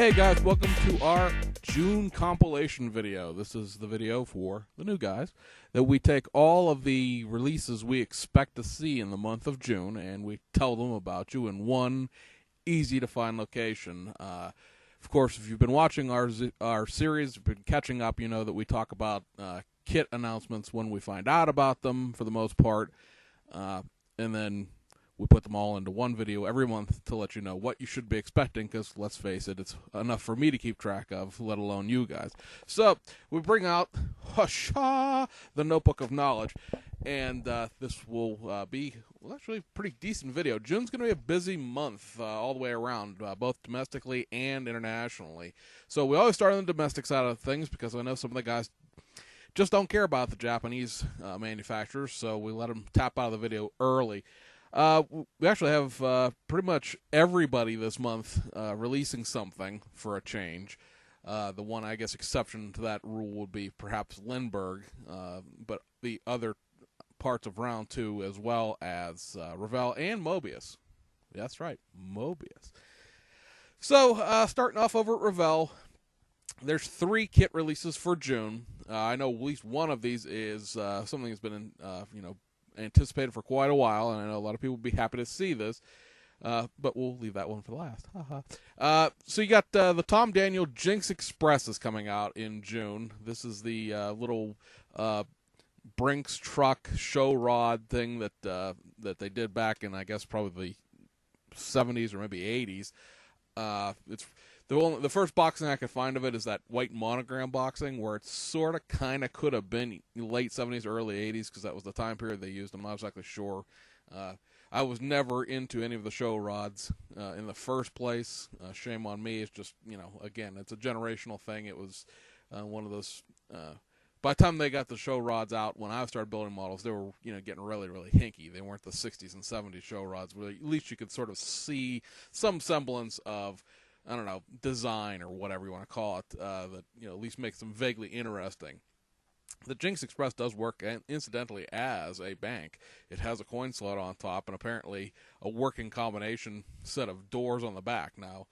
Hey guys, welcome to our June compilation video. This is the video for the new guys that we take all of the releases we expect to see in the month of June and we tell them about you in one easy to find location. Of course, if you've been watching our series, been catching up, you know that we talk about kit announcements when we find out about them for the most part, and then we put them all into one video every month to let you know what you should be expecting, because let's face it, it's enough for me to keep track of, let alone you guys. So we bring out the Notebook of Knowledge, and this will be actually a pretty decent video. June's going to be a busy month all the way around, both domestically and internationally. So we always start on the domestic side of things because I know some of the guys just don't care about the Japanese manufacturers, so we let them tap out of the video early. We actually have pretty much everybody this month releasing something for a change. The one, I guess, exception to that rule would be perhaps Lindbergh, but the other parts of round two, as well as Revell and Mobius. That's right, Mobius. So, starting off over at Revell, there's 3 kit releases for June. I know at least one of these is something that's been, anticipated for quite a while, and I know a lot of people will be happy to see this, but we'll leave that one for last. So you got the Tom Daniel Jinx Express is coming out in June. This is the little Brinks truck show rod thing that they did back in, I guess, probably the 70s or maybe 80s. It's the first boxing I could find of it is that white monogram boxing, where it sort of kind of could have been late 70s, early 80s, because that was the time period they used. I'm not exactly sure. I was never into any of the show rods in the first place. Shame on me. It's just, again, it's a generational thing. It was one of those. By the time they got the show rods out, when I started building models, they were, getting really, really hinky. They weren't the 60s and 70s show rods, where at least you could sort of see some semblance of, I don't know, design or whatever you want to call it, that, at least makes them vaguely interesting. The Jinx Express does work, incidentally, as a bank. It has a coin slot on top and apparently a working combination set of doors on the back. Now,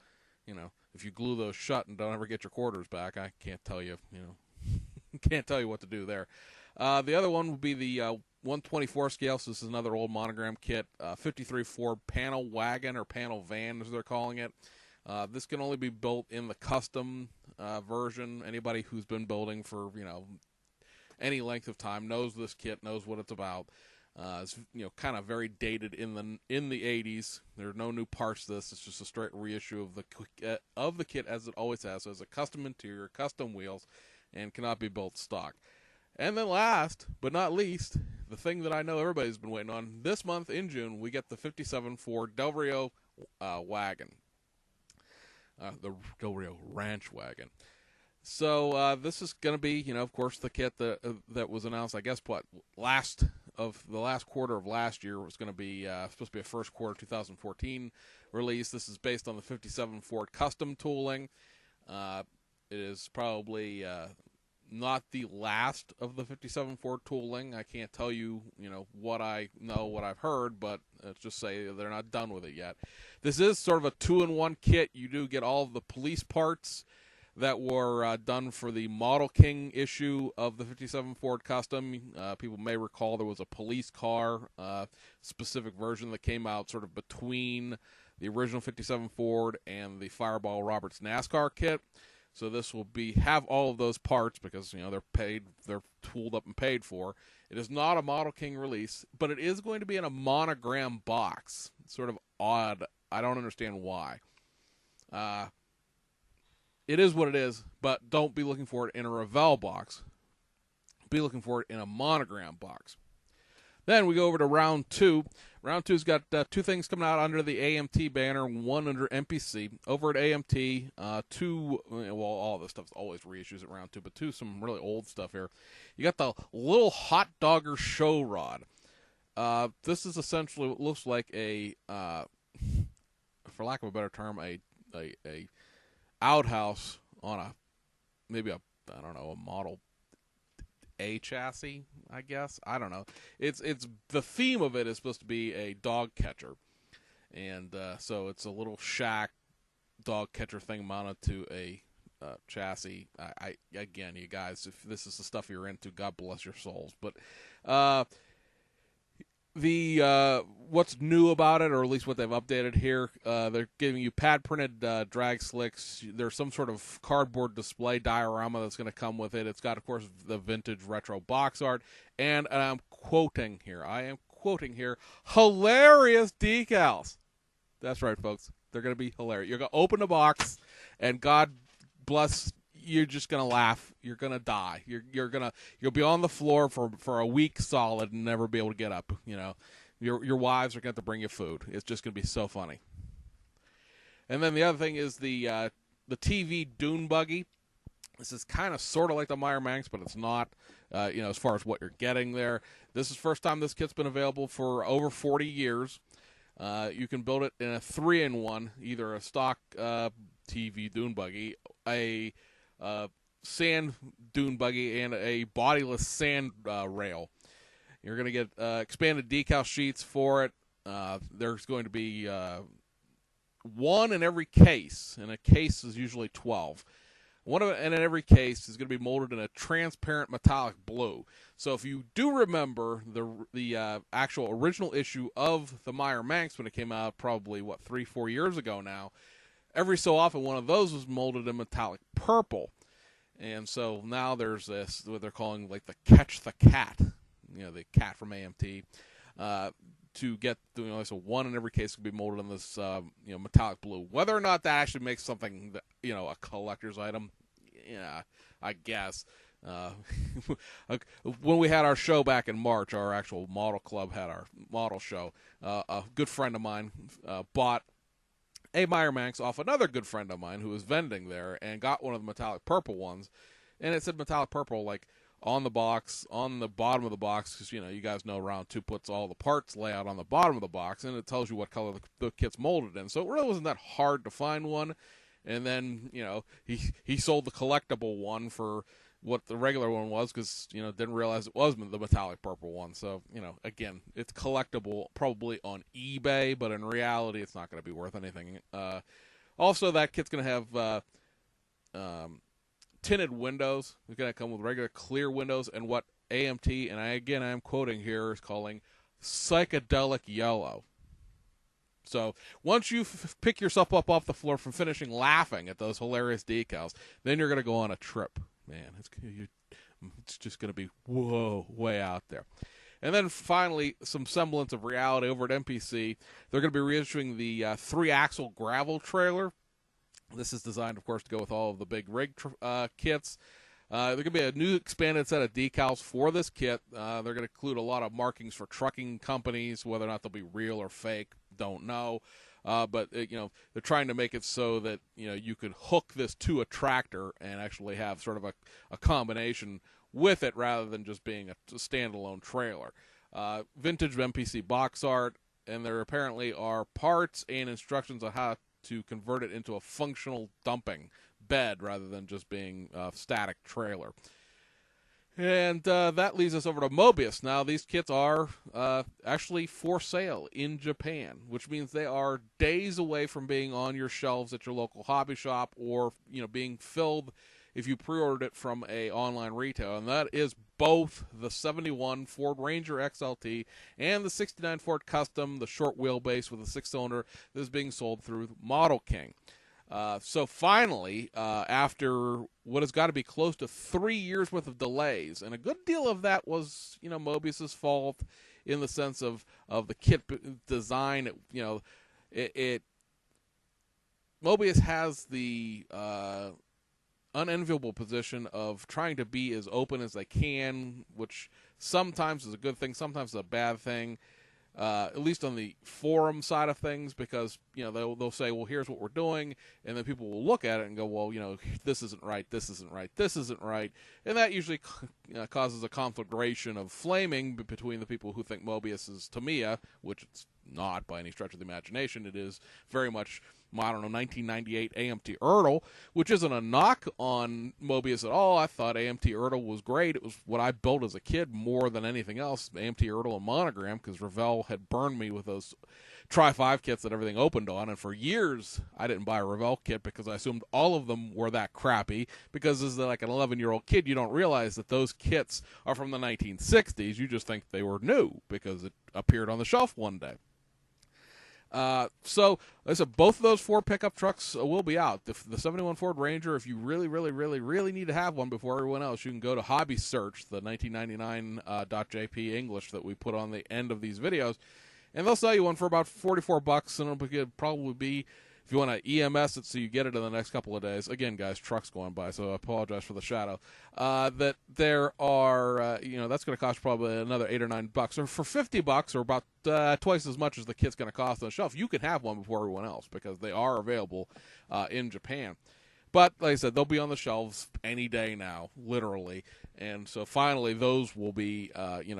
if you glue those shut and don't ever get your quarters back, I can't tell you, can't tell you what to do there. The other one would be the 124 scale, so this is another old monogram kit, 53 Ford panel wagon, or panel van as they're calling it. This can only be built in the custom version. Anybody who's been building for, any length of time knows this kit, knows what it's about. It's, kind of very dated in the 80s. There are no new parts to this. It's just a straight reissue of the kit as it always has. So it's a custom interior, custom wheels, and cannot be built stock. And then last but not least, the thing that I know everybody's been waiting on, this month in June, we get the 57 Ford Del Rio wagon. The Del Rio Ranch wagon. So this is going to be, of course, the kit that was announced, I guess, the last quarter of last year was going to be supposed to be a first quarter 2014 release. This is based on the 57 Ford custom tooling. It is probably not the last of the 57 Ford tooling. I can't tell you, what I know, what I've heard, but let's just say they're not done with it yet. This is sort of a 2-in-1 kit. You do get all of the police parts that were done for the Model King issue of the 57 Ford Custom. People may recall there was a police car specific version that came out sort of between the original 57 Ford and the Fireball Roberts NASCAR kit. So this will have all of those parts because, they're tooled up and paid for. It is not a Model King release, but it is going to be in a monogram box. It's sort of odd. I don't understand why. It is what it is, but don't be looking for it in a Revell box. Be looking for it in a monogram box. Then we go over to round 2. Round 2's got 2 things coming out under the AMT banner, 1 under MPC. Over at AMT, 2, all this stuff's always reissues at round 2, but 2 some really old stuff here. You got the Little Hot Dogger Show Rod. This is essentially what looks like a, for lack of a better term, a outhouse on maybe a Model A chassis, I guess. I don't know. It's the theme of it is supposed to be a dog catcher, and so it's a little shack dog catcher thing mounted to a chassis. Again, you guys, if this is the stuff you're into, God bless your souls. But what's new about it, or at least what they've updated here, they're giving you pad printed drag slicks. There's some sort of cardboard display diorama that's going to come with it. It's got, of course, the vintage retro box art, and I am quoting here, hilarious decals. That's right, folks. They're going to be hilarious. You're going to open the box, and God bless, you're just going to laugh. You're going to die. You'll be on the floor for a week solid and never be able to get up. You know, your wives are going to have to bring you food. It's just going to be so funny. And then the other thing is the TV dune buggy. This is kind of sort of like the Meyer Manx, but it's not. As far as what you're getting there, this is the first time this kit's been available for over 40 years. You can build it in a 3-in-1, either a stock TV dune buggy, a sand dune buggy, and a bodiless sand rail. You're going to get expanded decal sheets for it. There's going to be one in every case, and a case is usually 12. One of it, and in every case, is going to be molded in a transparent metallic blue. So if you do remember the actual original issue of the Meyer Manx when it came out, probably 3-4 years ago now, every so often one of those was molded in metallic purple. And so now there's this, what they're calling like the Catch the Cat, the cat from AMT, to get, so one in every case could be molded in this, metallic blue. Whether or not that actually makes something, that, a collector's item, yeah, I guess. When we had our show back in March, our actual model club had our model show. A good friend of mine bought a Meyer Manx off another good friend of mine who was vending there and got one of the metallic purple ones. And it said metallic purple, like, on the box, on the bottom of the box, because, you guys know Round 2 puts all the parts layout on the bottom of the box, and it tells you what color the kit's molded in. So it really wasn't that hard to find one. And then, he sold the collectible one for what the regular one was because, didn't realize it was the metallic purple one. So, again, it's collectible probably on eBay, but in reality, it's not going to be worth anything. Also, that kit's going to have tinted windows. It's going to come with regular clear windows and what AMT, and I am quoting here, is calling psychedelic yellow. So once you pick yourself up off the floor from finishing laughing at those hilarious decals, then you're going to go on a trip. Man, it's just going to be, whoa, way out there. And then finally, some semblance of reality over at MPC. They're going to be reissuing the 3-axle gravel trailer. This is designed, of course, to go with all of the big rig kits. There's going to be a new expanded set of decals for this kit. They're going to include a lot of markings for trucking companies, whether or not they'll be real or fake, don't know. But they're trying to make it so that you could hook this to a tractor and actually have sort of a combination with it rather than just being a standalone trailer. Vintage MPC box art, and there apparently are parts and instructions on how to convert it into a functional dumping bed rather than just being a static trailer. And that leads us over to Mobius. Now, these kits are actually for sale in Japan, which means they are days away from being on your shelves at your local hobby shop or, being filled if you pre-ordered it from a online retail. And that is both the 71 Ford Ranger XLT and the 69 Ford Custom, the short wheelbase with a 6-cylinder that is being sold through Model King. So finally, after what has got to be close to 3 years worth of delays, and a good deal of that was, Mobius's fault in the sense of the kit design. Mobius has the unenviable position of trying to be as open as they can, which sometimes is a good thing, sometimes is a bad thing. At least on the forum side of things, because they'll say, well, here's what we're doing, and then people will look at it and go, well, this isn't right, this isn't right, this isn't right, and that usually causes a conflagration of flaming between the people who think Mobius is Tamiya, which it's not by any stretch of the imagination. It is very much I don't know, 1998 AMT Ertl, which isn't a knock on Mobius at all. I thought AMT Ertl was great. It was what I built as a kid more than anything else, AMT Ertl and Monogram, because Revell had burned me with those Tri-5 kits that everything opened on, and for years I didn't buy a Revell kit because I assumed all of them were that crappy, because as like an 11-year-old kid, you don't realize that those kits are from the 1960s. You just think they were new because it appeared on the shelf one day. So, like I said, both of those Ford pickup trucks will be out. The 71 Ford Ranger, if you really need to have one before everyone else, you can go to Hobby Search, the 1999 .jp English that we put on the end of these videos, and they'll sell you one for about $44, and it'll probably be, if you want to EMS it so you get it in the next couple of days. Again, guys, trucks going by, so I apologize for the shadow. That there are, that's going to cost probably another $8 or $9. Or for $50, or about twice as much as the kit's going to cost on the shelf, you can have one before everyone else because they are available in Japan. But like I said, they'll be on the shelves any day now, literally. And so finally, those will be,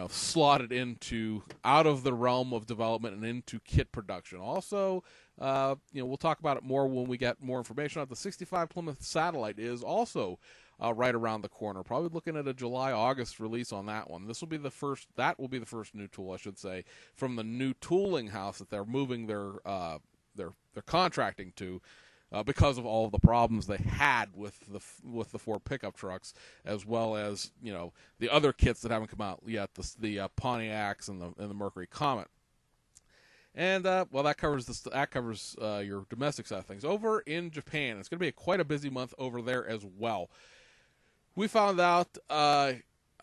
slotted into out of the realm of development and into kit production. Also, we'll talk about it more when we get more information on it. The 65 Plymouth Satellite is also right around the corner. Probably looking at a July-August release on that one. This will be the first. That will be the first new tool, I should say, from the new tooling house that they're moving their contracting to. Because of all of the problems they had with the Ford pickup trucks, as well as the other kits that haven't come out yet, the Pontiacs and the Mercury Comet. And that covers your domestic side of things. Over in Japan, it's going to be quite a busy month over there as well. We found out,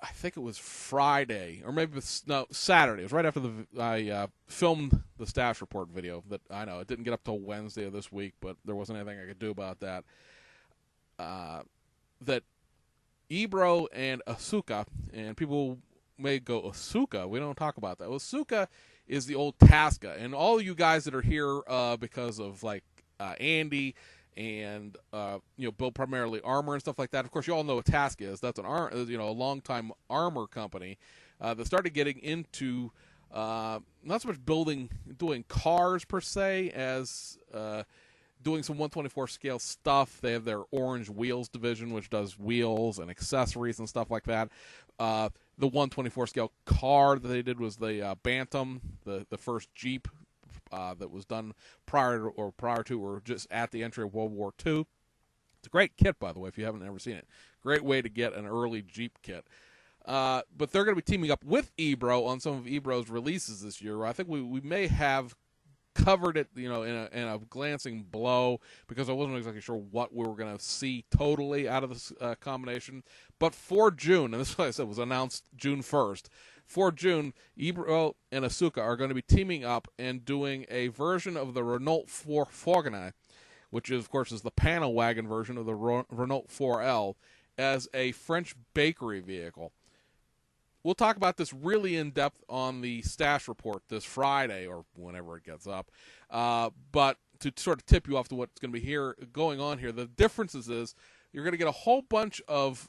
I think it was Friday, or maybe Saturday. It was right after I filmed the staff report video. That I know it didn't get up till Wednesday of this week, but there wasn't anything I could do about that. That Ebro and Asuka, and people may go, Asuka? We don't talk about that. Well, Asuka is the old Tasca, and all you guys that are here because of Andy and build primarily armor and stuff like that. Of course, you all know what Tasca is. That's a long-time armor company that started getting into not so much doing cars per se as doing some 124 scale stuff. They have their Orange Wheels division, which does wheels and accessories and stuff like that. The 124 scale car that they did was the Bantam, the first Jeep that was done prior to or just at the entry of World War II. It's a great kit, by the way, if you haven't ever seen it. Great way to get an early Jeep kit. But they're going to be teaming up with Ebro on some of Ebro's releases this year. I think we may have covered it, in a glancing blow, because I wasn't exactly sure what we were going to see totally out of this combination. But for June, and this, like I said, was announced June 1st, for June, Ebro and Asuka are going to be teaming up and doing a version of the Renault 4 Fourgonay, which is, of course, is the panel wagon version of the Renault 4L, as a French bakery vehicle. We'll talk about this really in depth on the stash report this Friday or whenever it gets up. But to sort of tip you off to what's going to be going on here, the differences is you're going to get a whole bunch of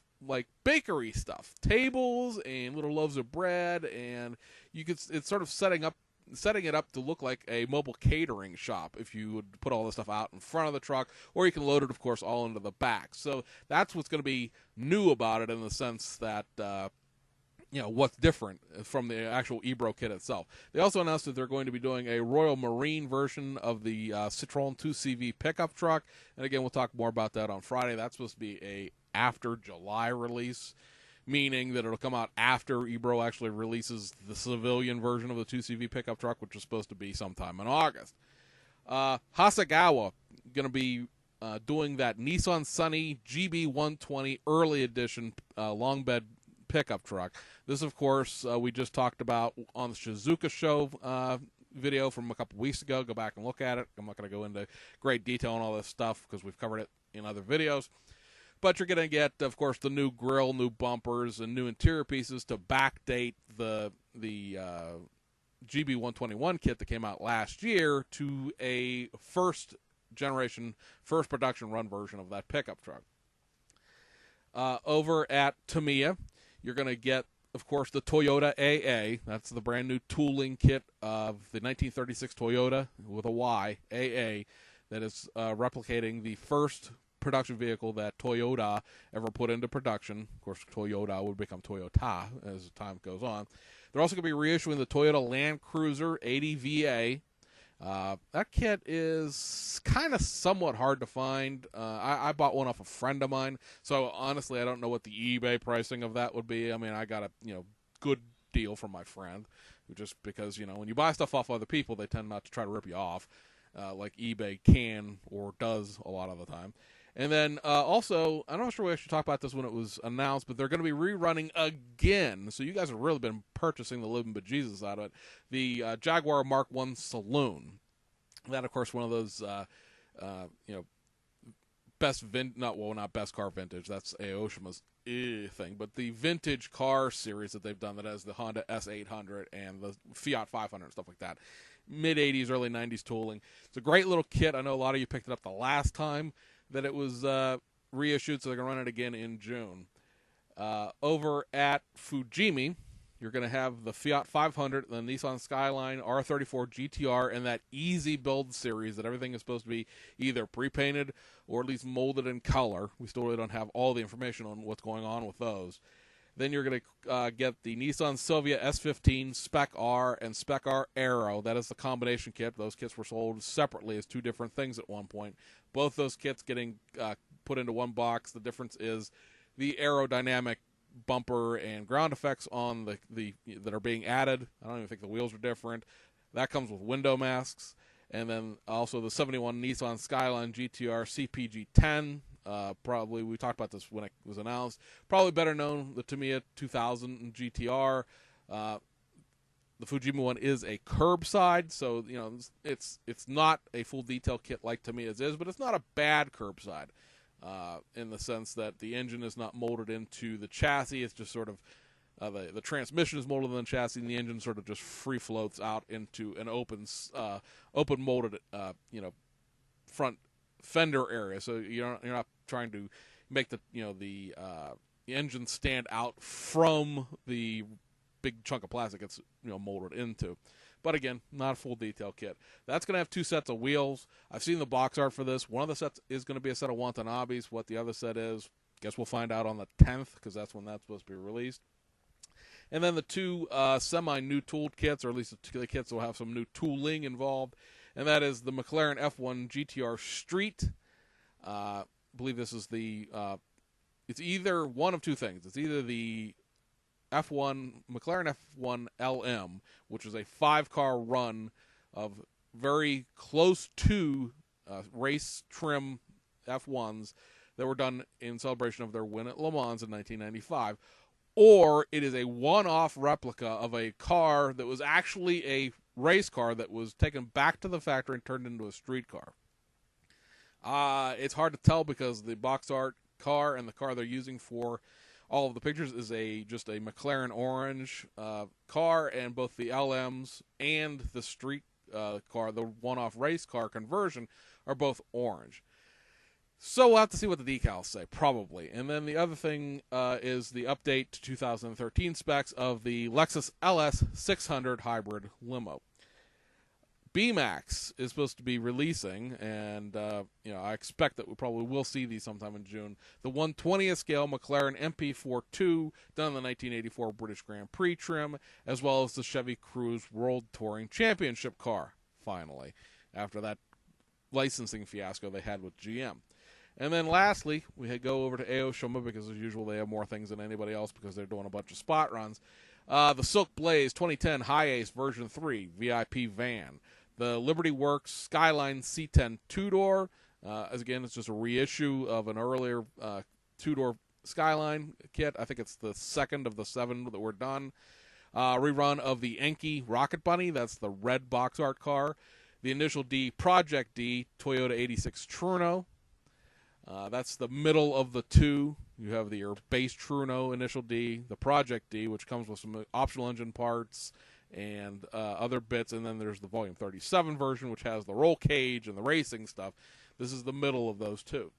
bakery stuff, tables and little loaves of bread, and it's sort of setting it up to look like a mobile catering shop if you would put all this stuff out in front of the truck, or you can load it, of course, all into the back. So that's what's going to be new about it, in the sense that what's different from the actual Ebro kit itself. They also announced that they're going to be doing a Royal Marine version of the Citroen 2CV pickup truck, and again, we'll talk more about that on Friday. That's supposed to be a after July release, meaning that it'll come out after Ebro actually releases the civilian version of the 2CV pickup truck, which is supposed to be sometime in August. Hasegawa going to be doing that Nissan Sunny GB120 early edition long bed pickup truck. This, of course, we just talked about on the Shizuka show video from a couple weeks ago. Go back and look at it. I'm not going to go into great detail on all this stuff because we've covered it in other videos. But you're going to get, of course, the new grille, new bumpers, and new interior pieces to backdate the GB121 kit that came out last year to a first production run version of that pickup truck. Over at Tamiya, you're going to get, of course, the Toyota AA. That's the brand new tooling kit of the 1936 Toyota with a Y, AA. that is replicating the first production vehicle that Toyota ever put into production. Of course, Toyota would become Toyota as time goes on. They're also going to be reissuing the Toyota Land Cruiser 80VA. That kit is kind of somewhat hard to find. I bought one off a friend of mine, so honestly, I don't know what the eBay pricing of that would be. I mean, I got a good deal from my friend, who just because when you buy stuff off other people, they tend not to try to rip you off, like eBay can or does a lot of the time. And then also, I'm not sure we actually talked about this when it was announced, but they're going to be rerunning again. So you guys have really been purchasing the living bejesus out of it. The Jaguar Mark I Saloon. That, of course, one of those, not best car vintage. That's Aoshima's thing. But the vintage car series that they've done that has the Honda S800 and the Fiat 500 and stuff like that. Mid-'80s, early 90s tooling. It's a great little kit. I know a lot of you picked it up the last time that it was reissued, so they're going to run it again in June. Over at Fujimi, you're going to have the Fiat 500, the Nissan Skyline, R34 GTR, and that Easy Build series that everything is supposed to be either pre-painted or at least molded in color. We still really don't have all the information on what's going on with those. Then you're going to get the Nissan Silvia S15 Spec R and Spec R Aero. That is the combination kit. Those kits were sold separately as two different things at one point. Both those kits getting put into one box. The difference is the aerodynamic bumper and ground effects on the that are being added. I don't even think the wheels are different. That comes with window masks. And then also the 71 Nissan Skyline GTR CPG10. Probably, we talked about this when it was announced. Probably better known, the Tamiya 2000 GTR. The Fujimi one is a curbside, so it's not a full detail kit like Tamiya's is, but it's not a bad curbside in the sense that the engine is not molded into the chassis. It's just sort of the transmission is molded in the chassis, and the engine sort of just free floats out into an open molded front fender area. So you're not trying to make the engine stand out from the big chunk of plastic it's molded into. But again, not a full detail kit. That's going to have two sets of wheels. I've seen the box art for this. One of the sets is going to be a set of Watanabes. What the other set is, guess we'll find out on the 10th, because that's when that's supposed to be released. And then the two semi-new tooled kits, or at least the kits will have some new tooling involved, and that is the McLaren F1 GTR Street. I believe this is it's either one of two things. It's either the McLaren F1 LM, which is a 5-car run of very close to race trim F1s that were done in celebration of their win at Le Mans in 1995, or it is a one-off replica of a car that was actually a race car that was taken back to the factory and turned into a street car. It's hard to tell because the box art car and the car they're using for all of the pictures is just a McLaren orange car, and both the LMs and the street car, the one-off race car conversion, are both orange. So we'll have to see what the decals say, probably. And then the other thing is the update to 2013 specs of the Lexus LS 600 hybrid limo. B-Max is supposed to be releasing, and I expect that we probably will see these sometime in June. The 1/20th scale McLaren MP42, done in the 1984 British Grand Prix trim, as well as the Chevy Cruze World Touring Championship car, finally, after that licensing fiasco they had with GM. And then lastly, we go over to Aoshima, because as usual they have more things than anybody else because they're doing a bunch of spot runs. The Silk Blaze 2010 Hi-Ace version 3 VIP van. The Liberty Works Skyline C10 two-door. As again, it's just a reissue of an earlier two-door Skyline kit. I think it's the second of the 7 that were done. Rerun of the Enki Rocket Bunny. That's the red box art car. The Initial D Project D Toyota 86 Truno. That's the middle of the two. You have your base Truno Initial D, the Project D, which comes with some optional engine parts and other bits, and then there's the Volume 37 version, which has the roll cage and the racing stuff. This is the middle of those two.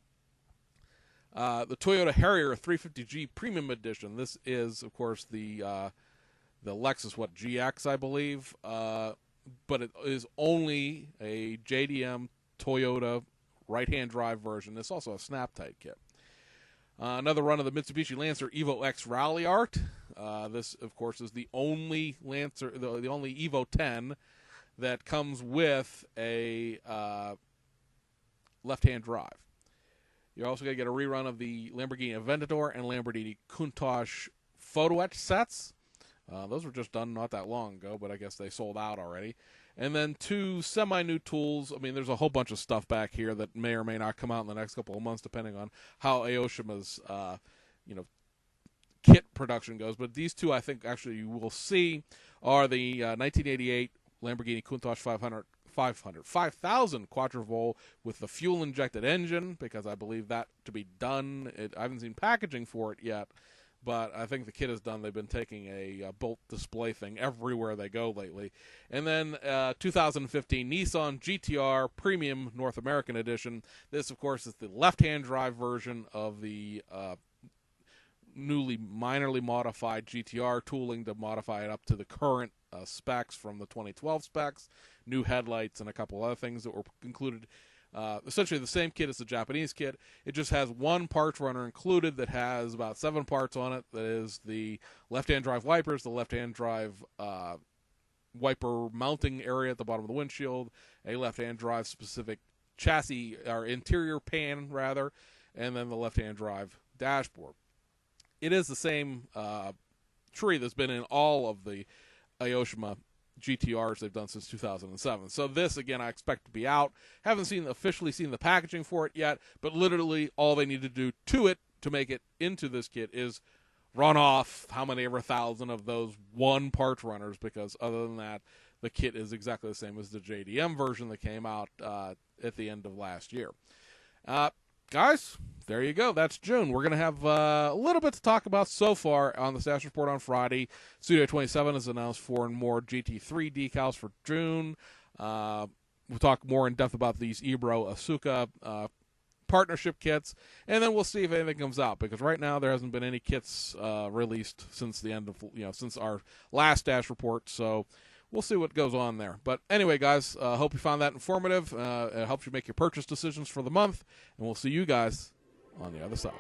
The Toyota Harrier 350G Premium Edition. This is, of course, the Lexus GX, I believe, but it is only a JDM Toyota right-hand drive version. It's also a snap-type kit. Another run of the Mitsubishi Lancer Evo X Rally Art. This, of course, is the only Lancer, the only Evo 10 that comes with a left-hand drive. You're also going to get a rerun of the Lamborghini Aventador and Lamborghini Countach photo etch sets. Those were just done not that long ago, but I guess they sold out already. And then 2 semi-new tools. I mean, there's a whole bunch of stuff back here that may or may not come out in the next couple of months, depending on how Aoshima's, kit production goes. But these 2, I think, actually you will see are the 1988 Lamborghini Countach 5000 Quattro with the fuel-injected engine, because I believe that to be done. I haven't seen packaging for it yet, but I think the kit is done. They've been taking a bolt display thing everywhere they go lately. And then 2015 Nissan GTR Premium North American Edition. This, of course, is the left-hand drive version of the newly minorly modified GTR tooling to modify it up to the current specs from the 2012 specs, new headlights, and a couple other things that were included. Essentially the same kit as the Japanese kit. It just has one parts runner included that has about 7 parts on it. That is the left-hand drive wipers, the left-hand drive wiper mounting area at the bottom of the windshield, a left-hand drive specific chassis, or interior pan rather, and then the left-hand drive dashboard. It is the same tree that's been in all of the Aoshima GTRs they've done since 2007. So this, again, I expect to be out. Haven't officially seen the packaging for it yet, but literally all they need to do to it to make it into this kit is run off how many ever thousand of those one part runners, because other than that, the kit is exactly the same as the JDM version that came out at the end of last year. Guys, there you go. That's June. We're going to have a little bit to talk about so far on the Stash Report on Friday. Studio 27 has announced 4 more GT3 decals for June. We'll talk more in depth about these Ebro Asuka partnership kits, and then we'll see if anything comes out, because right now there hasn't been any kits released since the end of, since our last Dash Report. So we'll see what goes on there. But anyway, guys, hope you found that informative. It helps you make your purchase decisions for the month, and we'll see you guys on the other side.